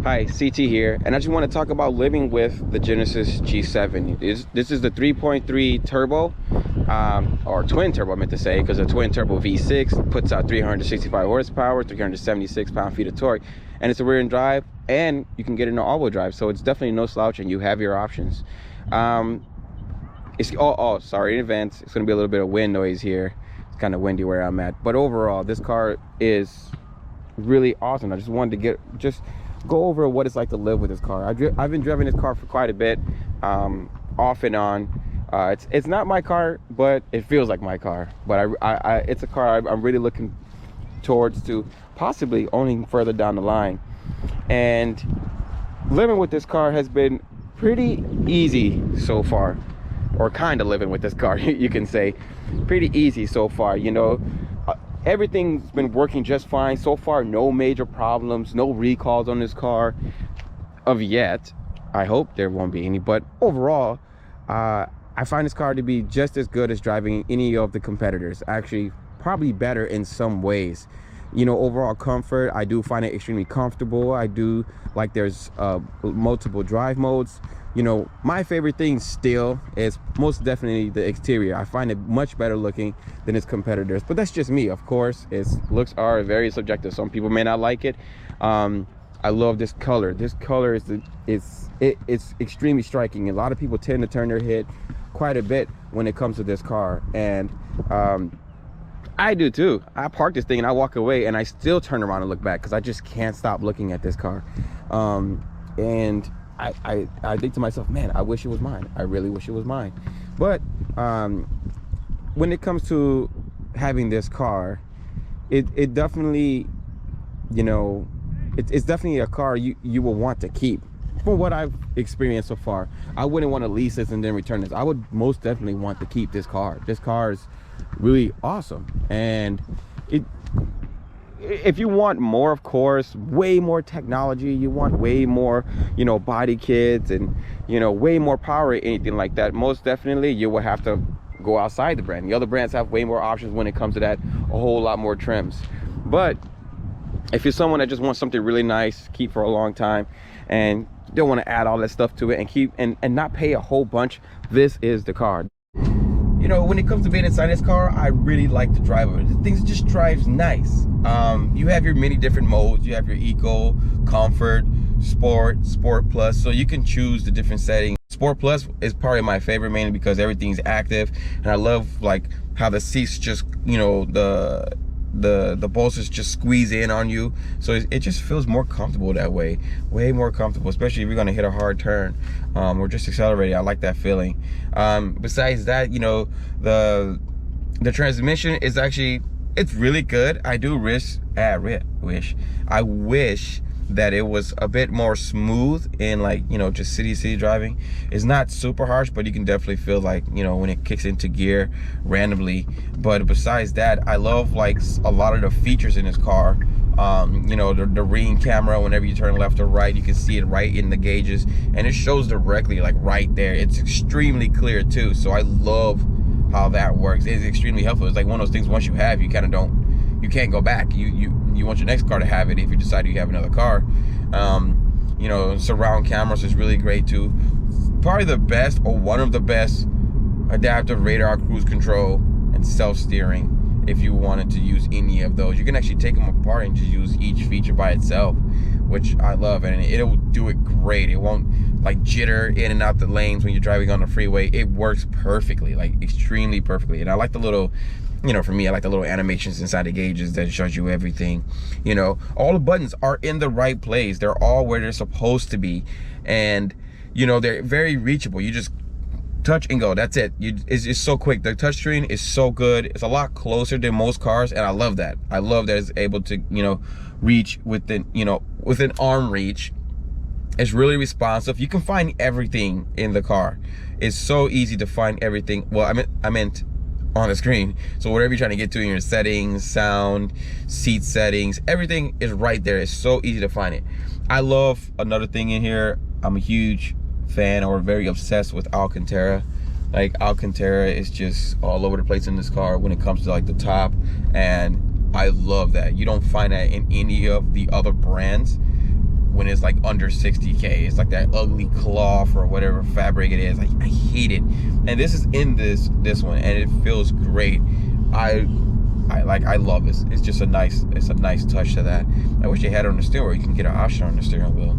Hi, CT here, and I just want to talk about living with the Genesis G70. This is the 3.3 turbo, or twin turbo I meant to say, because a twin turbo V6 puts out 365 horsepower, 376 pound-feet of torque, and it's a rear-end drive, and you can get it in all-wheel drive, so it's definitely no slouch, and you have your options. Sorry in advance, it's going to be a little bit of wind noise here. It's kind of windy where I'm at, but overall, this car is really awesome. I just wanted to go over what it's like to live with this car. I've been driving this car for quite a bit, off and on. It's not my car, but it feels like my car. But it's a car I'm really looking towards to possibly owning further down the line. And living with this car has been pretty easy so far, or kind of living with this car, you can say. Pretty easy so far, you know. Everything's been working just fine so far. No major problems, no recalls on this car of yet. I hope there won't be any, but overall I find this car to be just as good as driving any of the competitors. Actually, probably better in some ways. You know, overall comfort, I do find it extremely comfortable. I do like there's multiple drive modes. You know, my favorite thing still is most definitely the exterior. I find it much better looking than its competitors, but that's just me, of course. Its looks are very subjective. Some people may not like it. I love this color. This color is extremely striking. A lot of people tend to turn their head quite a bit when it comes to this car, and I do too. I park this thing and I walk away and I still turn around and look back because I just can't stop looking at this car. And I think to myself, man, I wish it was mine. I really wish it was mine. But when it comes to having this car, it definitely, you know, it's definitely a car you will want to keep. From what I've experienced so far, I wouldn't want to lease this and then return this. I would most definitely want to keep this car. This car is really awesome, and if you want more, of course, way more technology, you want way more, you know, body kits and, you know, way more power, anything like that, most definitely you will have to go outside the brand. The other brands have way more options when it comes to that, a whole lot more trims. But if you're someone that just wants something really nice, keep for a long time, and don't want to add all that stuff to it and keep and not pay a whole bunch, this is the car. You know, when it comes to being inside this car, I really like to drive it. Things just drives nice. You have your many different modes. You have your eco, comfort, sport plus, so you can choose the different settings. Sport plus is probably my favorite, mainly because everything's active, and I love like how the seats just, you know, the bolsters just squeeze in on you, so it just feels more comfortable that way. Way more comfortable, especially if you're gonna hit a hard turn or just accelerating. I like that feeling. Besides that, you know, the transmission is actually, it's really good. I wish that it was a bit more smooth in, like, you know, just city driving. It's not super harsh, but you can definitely feel, like, you know, when it kicks into gear randomly. But besides that, I love like a lot of the features in this car. You know, the ring camera, whenever you turn left or right, you can see it right in the gauges, and it shows directly, like right there. It's extremely clear too, so I love how that works. It's extremely helpful. It's like one of those things, once you have, you kind of you can't go back. You want your next car to have it if you decide you have another car. You know, surround cameras is really great too. Probably the best, or one of the best, adaptive radar, cruise control, and self-steering. If you wanted to use any of those, you can actually take them apart and just use each feature by itself, which I love, and it'll do it great. It won't like jitter in and out the lanes when you're driving on the freeway. It works perfectly, like extremely perfectly. And I like the little, you know, for me, I like the little animations inside the gauges that shows you everything. You know, all the buttons are in the right place. They're all where they're supposed to be, and you know, they're very reachable. You just touch and go, that's it. It's so quick. The touchscreen is so good. It's a lot closer than most cars, and I love that. I love that it's able to, you know, reach within, you know, within arm reach. It's really responsive. You can find everything in the car. It's so easy to find everything. Well, I meant on the screen. So whatever you're trying to get to in your settings, sound, seat settings, everything is right there. It's so easy to find it. I love another thing in here. I'm a huge fan, or very obsessed with Alcantara. Like, Alcantara is just all over the place in this car when it comes to like the top, and I love that. You don't find that in any of the other brands. when it's like under 60K. It's like that ugly cloth or whatever fabric it is. I hate it. And this is in this one, and it feels great. I love this. It's just a nice touch to that. I wish they had it on the steering wheel. You can get an option on the steering wheel.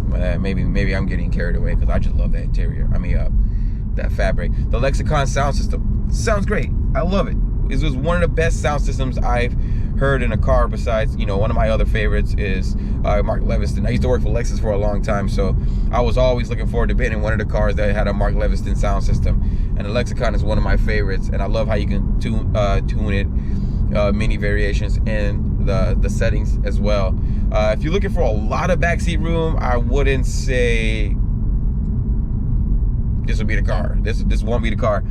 But maybe I'm getting carried away because I just love that interior. I mean, that fabric. The Lexicon sound system sounds great. I love it. This was one of the best sound systems I've heard in a car. Besides, you know, one of my other favorites is Mark Leviston. I used to work for Lexus for a long time, so I was always looking forward to being in one of the cars that had a Mark Leviston sound system. And the Lexicon is one of my favorites, and I love how you can tune it, many variations in the settings as well. If you're looking for a lot of backseat room, I wouldn't say this would be the car. This won't be the car.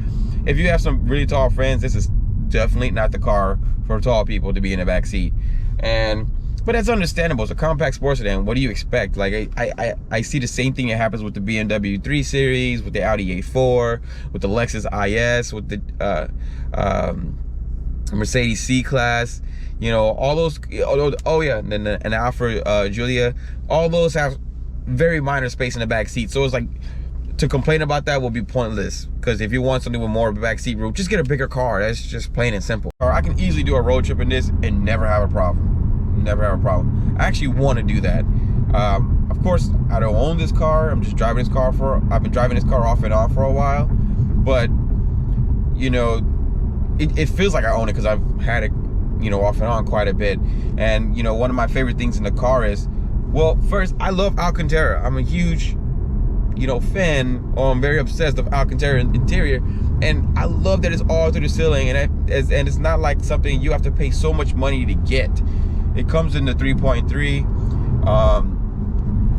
If you have some really tall friends, this is definitely not the car for tall people to be in the back seat. But that's understandable. It's a compact sports sedan. What do you expect? Like I see the same thing that happens with the BMW 3 Series, with the Audi A4, with the Lexus IS, with the Mercedes C-Class. You know, all those. Oh yeah, and then an Alfa Giulia. All those have very minor space in the back seat. So it's like, to complain about that will be pointless, because if you want something with more backseat room, just get a bigger car. That's just plain and simple. Or I can easily do a road trip in this and never have a problem. Never have a problem. I actually want to do that. Of course, I don't own this car. I'm just driving this car I've been driving this car off and on for a while. But, you know, it feels like I own it because I've had it, you know, off and on quite a bit. And, you know, one of my favorite things in the car is, well, first, I love Alcantara. I'm a huge, you know, fan, or I'm very obsessed with Alcantara interior, and I love that it's all through the ceiling, and it's not like something you have to pay so much money to get. It comes in the 3.3,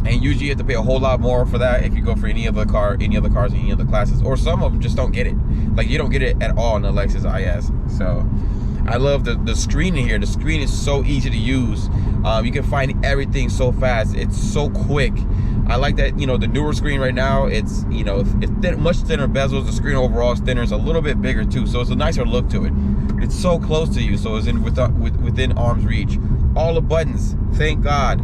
and usually you have to pay a whole lot more for that if you go for any other cars, any other classes, or some of them just don't get it. Like, you don't get it at all in the Lexus IS. So I love the screen in here. The screen is so easy to use. You can find everything so fast. It's so quick. I like that, you know, the newer screen right now, it's, you know, it's much thinner bezels. The screen overall is thinner. It's a little bit bigger too, so it's a nicer look to it. It's so close to you, so it's within arm's reach. All the buttons, thank God,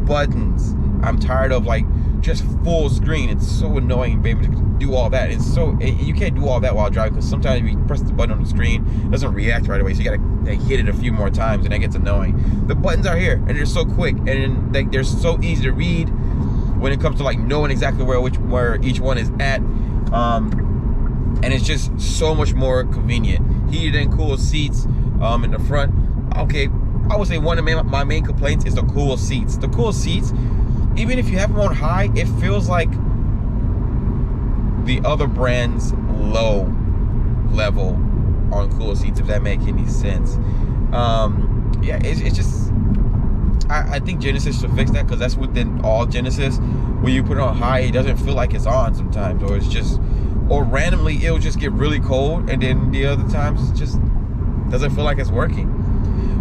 buttons. I'm tired of like just full screen. It's so annoying, baby, to do all that. You can't do all that while driving, because sometimes if you press the button on the screen, it doesn't react right away, so you gotta hit it a few more times, and that gets annoying. The buttons are here, and they're so quick, and they're so easy to read when it comes to like knowing exactly where each one is at, and it's just so much more convenient. Heated and cooled seats in the front. Okay, I would say one of my main complaints is the cool seats. The cool seats, even if you have them on high, it feels like the other brand's low level on cool seats, if that makes any sense. Yeah, it's just, I think Genesis should fix that, because that's within all Genesis. When you put it on high, it doesn't feel like it's on sometimes, or it's just, or randomly it'll just get really cold, and then the other times it just doesn't feel like it's working.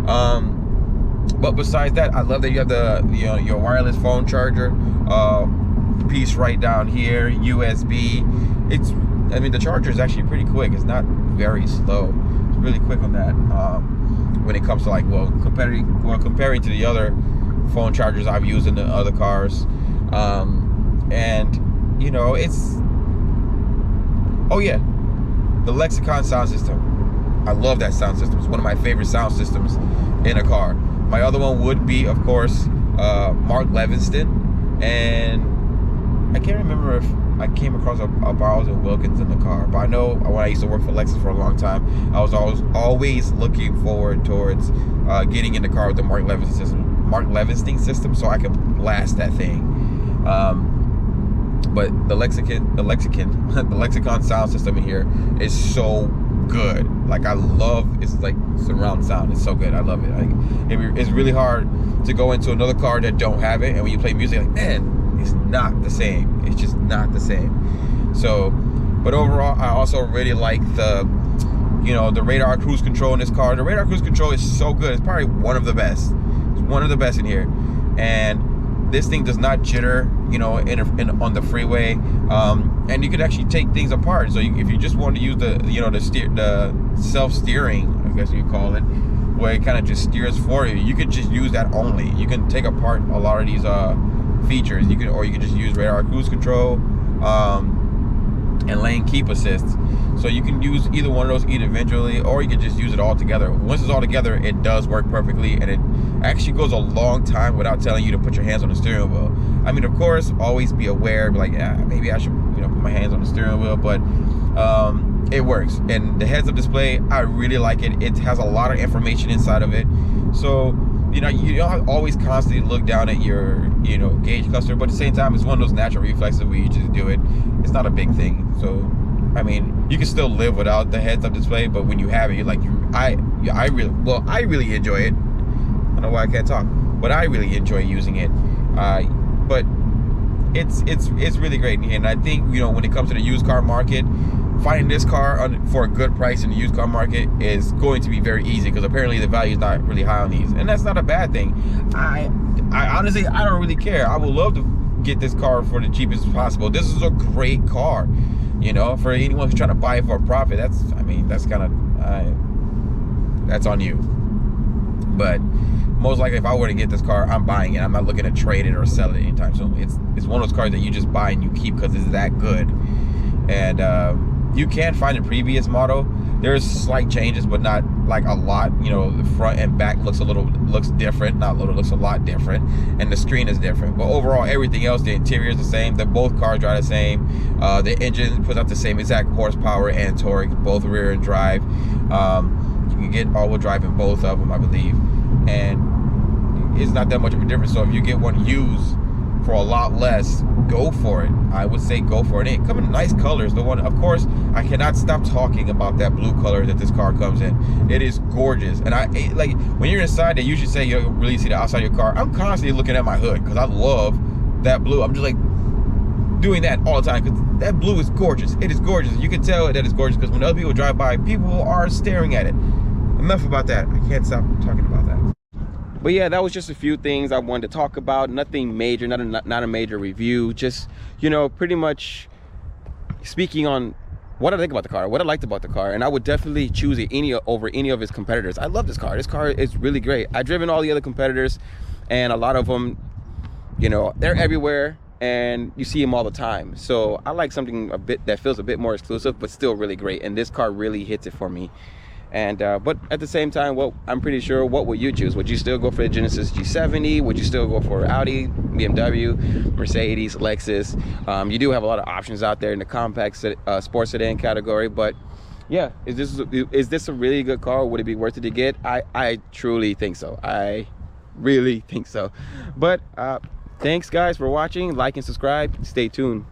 But besides that, I love that you have the, you know, your wireless phone charger piece right down here, USB. I mean, the charger is actually pretty quick. It's not very slow. It's really quick on that. When it comes to like, comparing to the other phone chargers I've used in the other cars. And you know, oh yeah, the Lexicon sound system. I love that sound system. It's one of my favorite sound systems in a car. My other one would be, of course, Mark Leviston, and I can't remember if I came across a Bowers and Wilkins in the car, but I know when I used to work for Lexus for a long time, I was always looking forward towards getting in the car with the Mark Leviston system, so I can blast that thing. But the Lexicon sound system in here is so good. Like, I love, it's like surround sound. It's so good. I love it. It's really hard to go into another car that don't have it, and when you play music, like, man, it's not the same. It's just not the same. So, but overall, I also really like the, you know, the radar cruise control in this car. The radar cruise control is so good. It's probably one of the best. It's one of the best in here. And this thing does not jitter, you know, on the freeway. And you could actually take things apart. So if you just want to use the, you know, the self-steering, I guess you call it, where it kind of just steers for you. You could just use that only. You can take apart a lot of these features. You can just use radar cruise control and lane keep assist. So you can use either one of those individually, or you can just use it all together. Once it's all together, it does work perfectly, and it actually goes a long time without telling you to put your hands on the steering wheel. I mean, of course, always be aware, like, yeah, maybe I should, put my hands on the steering wheel, but it works. And the heads-up display, I really like it. It has a lot of information inside of it, so you don't always constantly look down at your gauge cluster, but at the same time, it's one of those natural reflexes where you just do it. It's not a big thing. So I mean, you can still live without the heads-up display, but when you have it, you're like, I really enjoy it. I don't know why I can't talk, but I really enjoy using it. But it's really great. And I think, when it comes to the used car market, finding this car for a good price in the used car market is going to be very easy, because apparently the value is not really high on these, and that's not a bad thing. I honestly, I don't really care. I would love to get this car for the cheapest possible. This is a great car, for anyone who's trying to buy it for a profit. That's on you. But most likely, if I were to get this car, I'm buying it. I'm not looking to trade it or sell it anytime soon. It's one of those cars that you just buy and you keep because it's that good. And you can find a previous model. There's slight changes, but not like a lot. The front and back looks different. Not a little, looks a lot different, and the screen is different. But overall, everything else, the interior is the same. Both cars drive the same. The engine puts out the same exact horsepower and torque, both rear and drive. You can get all-wheel drive in both of them, I believe, and it's not that much of a difference. So if you get one used for a lot less, go for it. I would say go for it. It comes in nice colors. The one, of course, I cannot stop talking about that blue color that this car comes in. It is gorgeous. And like, when you're inside, they usually say you don't really see the outside of your car. I'm constantly looking at my hood because I love that blue. I'm just like doing that all the time because that blue is gorgeous. It is gorgeous. You can tell that it's gorgeous because when other people drive by, people are staring at it. Enough about that. I can't stop talking about that. But yeah, that was just a few things I wanted to talk about. Nothing major, not a major review. Just, pretty much speaking on what I think about the car, what I liked about the car. And I would definitely choose it over any of its competitors. I love this car. This car is really great. I've driven all the other competitors, and a lot of them, they're everywhere, and you see them all the time. So I like something a bit that feels a bit more exclusive, but still really great. And this car really hits it for me. And but at the same time, I'm pretty sure, what would you choose? Would you still go for the Genesis G70? Would you still go for Audi, BMW, Mercedes, Lexus? You do have a lot of options out there in the compact sports sedan category. But yeah, is this a really good car? Would it be worth it to get? I truly think so. I really think so. But thanks guys for watching. Like and subscribe. Stay tuned.